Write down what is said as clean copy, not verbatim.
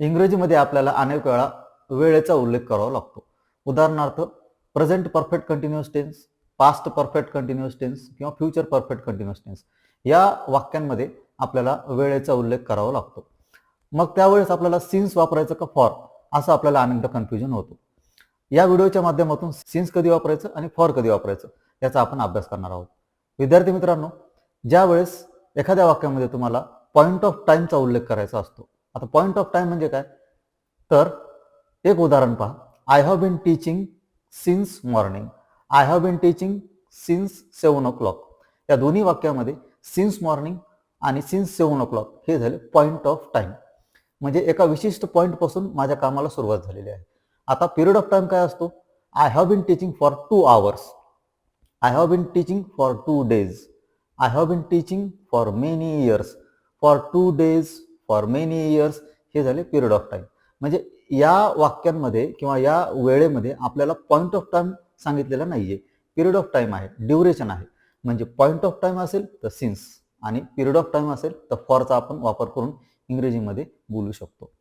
इंग्रजीमध्ये आपल्याला अनेक वेळा वेळेचा उल्लेख करावा लागतो. उदाहरणार्थ present perfect continuous tense, past perfect continuous tense किंवा फ्युचर परफेक्ट कंटिन्युअस टेन्स या वाक्यांमध्ये आपल्याला वेळेचा उल्लेख करावा लागतो. मग त्यावेळेस आपल्याला सिन्स वापरायचं का फॉर असं आपल्याला अनेकदा कन्फ्युजन होतो. या व्हिडिओच्या माध्यमातून सिन्स कधी वापरायचं आणि फॉर कधी वापरायचं याचा आपण अभ्यास करणार आहोत. विद्यार्थी मित्रांनो, ज्या वेळेस एखाद्या वाक्यामध्ये तुम्हाला पॉइंट ऑफ टाइमचा उल्लेख करायचा असतो. आता पॉइंट ऑफ टाइम म्हणजे काय, तर एक उदाहरण पहा. I have been teaching since morning. I have been teaching since 7 o'clock. या दोन्ही वाक्यामध्ये सिन्स मॉर्निंग आणि सिन्स 7 o'clock हे झाले पॉइंट ऑफ टाइम. म्हणजे एका विशिष्ट पॉइंट पासून माझ्या कामाला सुरुवात झालेली आहे. आता पिरियड ऑफ टाइम काय असतो? I have been teaching for 2 hours. I have been teaching for 2 days. I have been teaching for many years. For 2 days, for many years हे झाले पिरियड ऑफ टाइम. म्हणजे या वाक्यांमध्ये किंवा या वेळेमध्ये आपल्याला पॉइंट ऑफ टाइम सांगितलेला नाहीये, पिरियड ऑफ टाइम आहे, ड्युरेशन आहे. म्हणजे पॉइंट ऑफ टाइम असेल तर सिन्स आणि पिरियड ऑफ टाइम असेल तर फॉरचा आपण वापर करून इंग्रजीमध्ये बोलू शकतो.